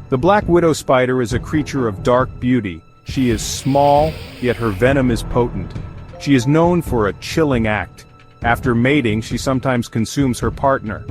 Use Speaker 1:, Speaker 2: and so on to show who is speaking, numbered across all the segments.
Speaker 1: The black widow spider is a creature of dark beauty. She is small, yet her venom is potent. She is known for a chilling act. After mating, she sometimes consumes her partner.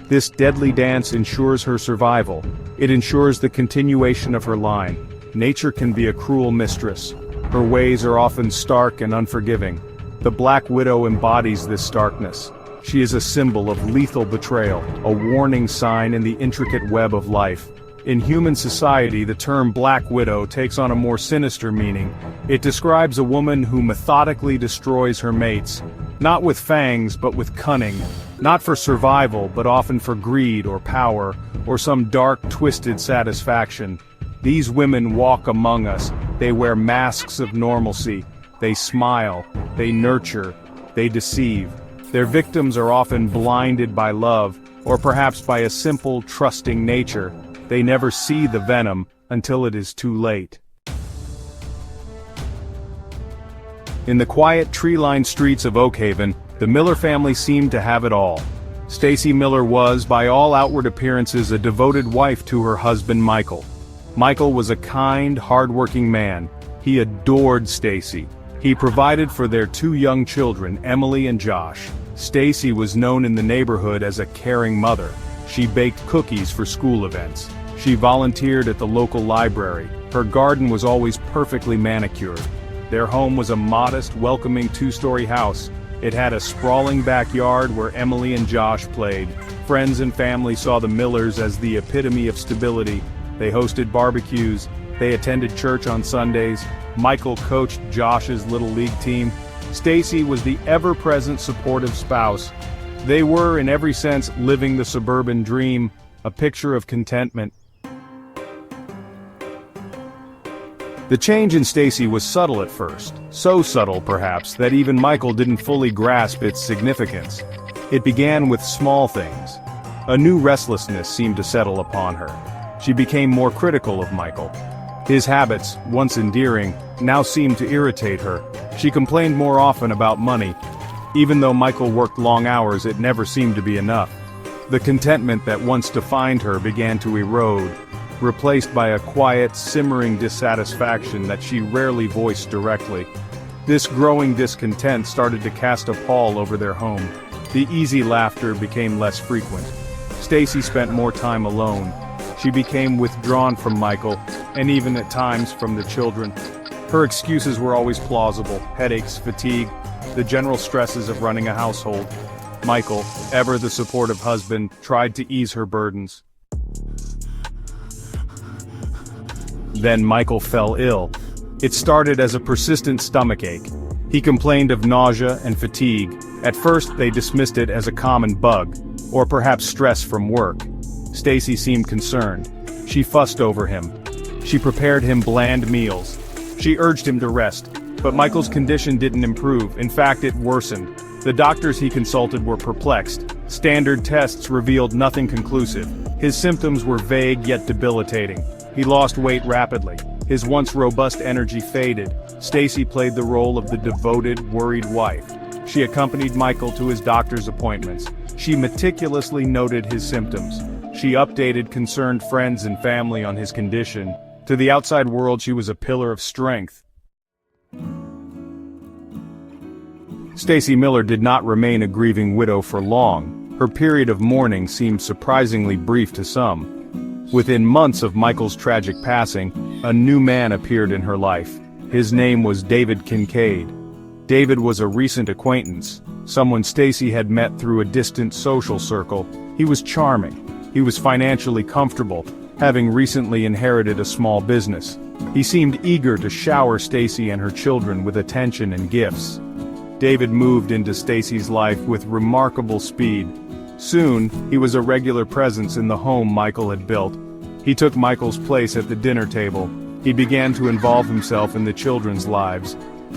Speaker 1: This deadly dance ensures her survival. It ensures the continuation of her line. Nature can be a cruel mistress. Her ways are often stark and unforgiving. The black widow embodies this starkness. She is a symbol of lethal betrayal, a warning sign in the intricate web of life. In human society, the term black widow takes on a more sinister meaning. It describes a woman who methodically destroys her mates, not with fangs but with cunning, not for survival but often for greed or power, or some dark, twisted satisfaction. These women walk among us. They wear masks of normalcy. They smile, they nurture, they deceive. Their victims are often blinded by love, or perhaps by a simple, trusting nature. They never see the venom until it is too late. In the quiet, tree-lined streets of Oakhaven, the Miller family seemed to have it all. Stacey Miller was, by all outward appearances, a devoted wife to her husband Michael. Michael was a kind, hard-working man. He adored Stacey. He provided for their two young children, Emily and Josh. Stacey was known in the neighborhood as a caring mother. She baked cookies for school events. She volunteered at the local library. Her garden was always perfectly manicured. Their home was a modest, welcoming two-story house. It had a sprawling backyard where Emily and Josh played. Friends and family saw the Millers as the epitome of stability. They hosted barbecues. They attended church on Sundays. Michael coached Josh's Little League team. Stacey was the ever-present supportive spouse. They were, in every sense, living the suburban dream, a picture of contentment. The change in Stacey was subtle at first, so subtle perhaps that even Michael didn't fully grasp its significance. It began with small things. A new restlessness seemed to settle upon her. She became more critical of Michael. His habits, once endearing, now seemed to irritate her. She complained more often about money. Even though Michael worked long hours, it never seemed to be enough. The contentment that once defined her began to erode, replaced by a quiet, simmering dissatisfaction that she rarely voiced directly. This growing discontent started to cast a pall over their home. The easy laughter became less frequent. Stacey spent more time alone. She became withdrawn from Michael, and even at times from the children. Her excuses were always plausible: headaches, fatigue, the general stresses of running a household. Michael, ever the supportive husband, tried to ease her burdens. Then Michael fell ill. It started as a persistent stomachache. He complained of nausea and fatigue. At first, they dismissed it as a common bug, or perhaps stress from work. Stacey seemed concerned. She fussed over him. She prepared him bland meals. She urged him to rest. But Michael's condition didn't improve. In fact, it worsened. The doctors he consulted were perplexed. Standard tests revealed nothing conclusive. His symptoms were vague yet debilitating. He lost weight rapidly. His once robust energy faded. Stacey played the role of the devoted, worried wife. She accompanied Michael to his doctor's appointments. She meticulously noted his symptoms. She updated concerned friends and family on his condition. To the outside world, she was a pillar of strength. Stacey Miller did not remain a grieving widow for long. Her period of mourning seemed surprisingly brief to some. Within months of Michael's tragic passing, a new man appeared in her life. His name was David Kincaid. David was a recent acquaintance, someone Stacey had met through a distant social circle. He was charming. He was financially comfortable, having recently inherited a small business. He seemed eager to shower Stacey and her children with attention and gifts. David moved into Stacey's life with remarkable speed. Soon, he was a regular presence in the home Michael had built. He took Michael's place at the dinner table. He began to involve himself in the children's lives.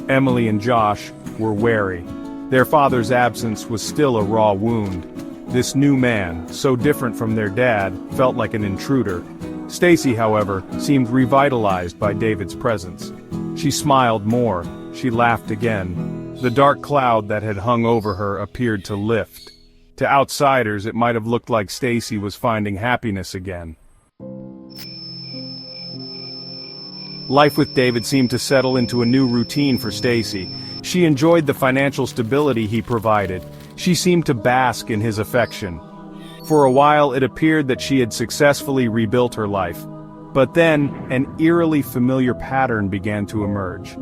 Speaker 1: Emily and Josh were wary. Their father's absence was still a raw wound. This new man, so different from their dad, felt like an intruder. Stacey, however, seemed revitalized by David's presence. She smiled more. She laughed again. The dark cloud that had hung over her appeared to lift. To outsiders, it might have looked like Stacey was finding happiness again. Life with David seemed to settle into a new routine for Stacey. She enjoyed the financial stability he provided. She seemed to bask in his affection. For a while it appeared that she had successfully rebuilt her life. But then, an eerily familiar pattern began to emerge.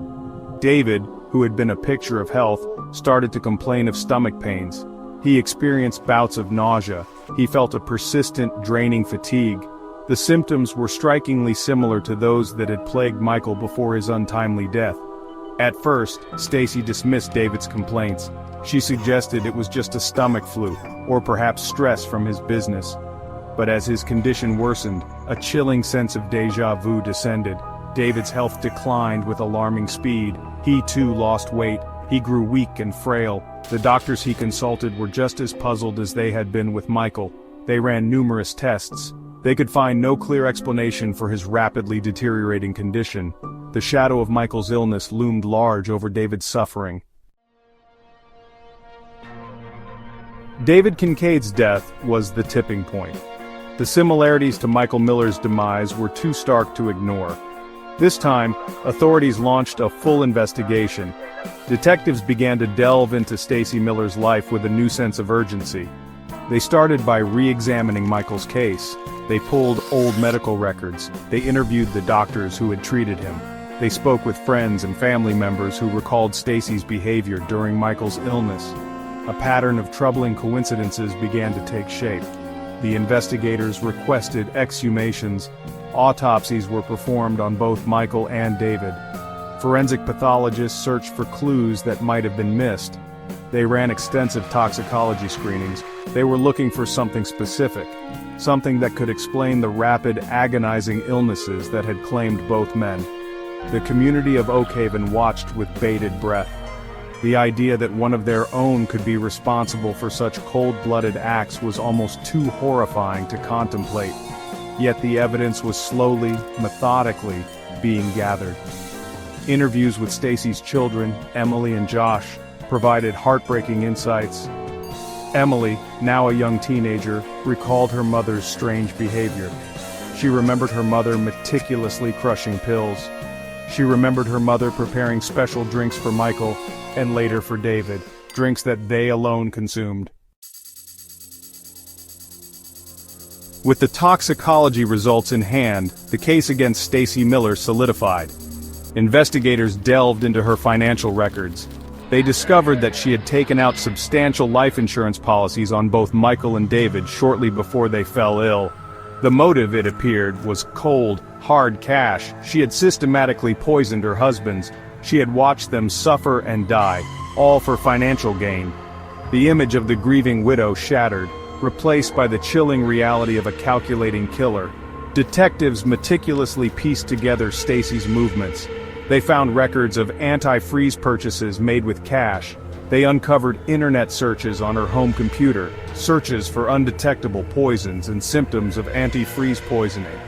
Speaker 1: David, who had been a picture of health, started to complain of stomach pains. He experienced bouts of nausea. He felt a persistent, draining fatigue. The symptoms were strikingly similar to those that had plagued Michael before his untimely death. At first, Stacey dismissed David's complaints. She suggested it was just a stomach flu, or perhaps stress from his business. But as his condition worsened, a chilling sense of déjà vu descended. David's health declined with alarming speed. He too lost weight. He grew weak and frail. The doctors he consulted were just as puzzled as they had been with Michael. They ran numerous tests. They could find no clear explanation for his rapidly deteriorating condition. The shadow of Michael's illness loomed large over David's suffering. David Kincaid's death was the tipping point. The similarities to Michael Miller's demise were too stark to ignore. This time, authorities launched a full investigation. Detectives began to delve into Stacey Miller's life with a new sense of urgency. They started by re-examining Michael's case. They pulled old medical records. They interviewed the doctors who had treated him. They spoke with friends and family members who recalled Stacey's behavior during Michael's illness. A pattern of troubling coincidences began to take shape. The investigators requested exhumations. Autopsies were performed on both Michael and David. Forensic pathologists searched for clues that might have been missed. They ran extensive toxicology screenings. They were looking for something specific, something that could explain the rapid, agonizing illnesses that had claimed both men. The community of Oakhaven watched with bated breath. The idea that one of their own could be responsible for such cold-blooded acts was almost too horrifying to contemplate. Yet the evidence was slowly, methodically, being gathered. Interviews with Stacey's children, Emily and Josh, provided heartbreaking insights. Emily, now a young teenager, recalled her mother's strange behavior. She remembered her mother meticulously crushing pills. She remembered her mother preparing special drinks for Michael, and later for David, drinks that they alone consumed. With the toxicology results in hand, the case against Stacey Miller solidified. Investigators delved into her financial records. They discovered that she had taken out substantial life insurance policies on both Michael and David shortly before they fell ill. The motive, it appeared, was cold, hard cash. She had systematically poisoned her husbands. She had watched them suffer and die, all for financial gain. The image of the grieving widow shattered, replaced by the chilling reality of a calculating killer. Detectives meticulously pieced together Stacey's movements. They found records of antifreeze purchases made with cash. They uncovered internet searches on her home computer, searches for undetectable poisons and symptoms of antifreeze poisoning.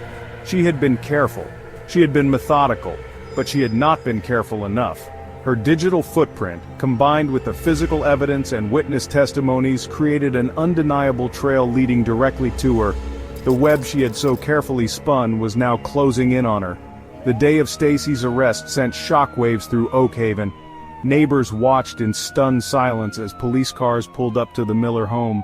Speaker 1: She had been careful. She had been methodical. But she had not been careful enough. Her digital footprint, combined with the physical evidence and witness testimonies, created an undeniable trail leading directly to her. The web she had so carefully spun was now closing in on her. The day of Stacey's arrest sent shockwaves through Oakhaven. Neighbors watched in stunned silence as police cars pulled up to the Miller home.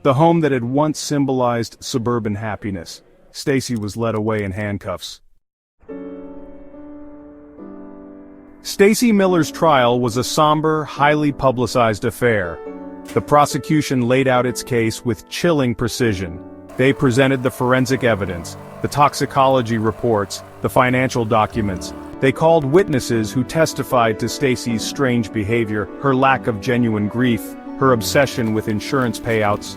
Speaker 1: The home that had once symbolized suburban happiness. Stacey was led away in handcuffs. Stacey Miller's trial was a somber, highly publicized affair. The prosecution laid out its case with chilling precision. They presented the forensic evidence, the toxicology reports, the financial documents. They called witnesses who testified to Stacey's strange behavior, her lack of genuine grief, her obsession with insurance payouts.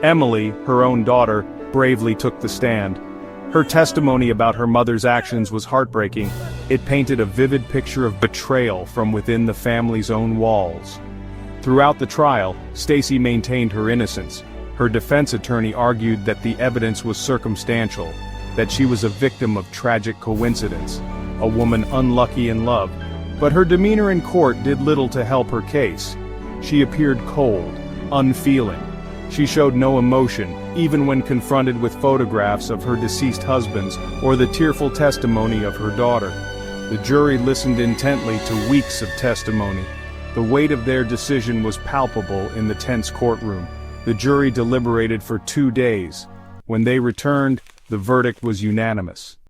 Speaker 1: Emily, her own daughter, bravely took the stand. Her testimony about her mother's actions was heartbreaking. It painted a vivid picture of betrayal from within the family's own walls. Throughout the trial, Stacey maintained her innocence. Her defense attorney argued that the evidence was circumstantial, that she was a victim of tragic coincidence, a woman unlucky in love. But her demeanor in court did little to help her case. She appeared cold, unfeeling. She showed no emotion, even when confronted with photographs of her deceased husbands or the tearful testimony of her daughter. The jury listened intently to weeks of testimony. The weight of their decision was palpable in the tense courtroom. The jury deliberated for 2 days. When they returned, the verdict was unanimous.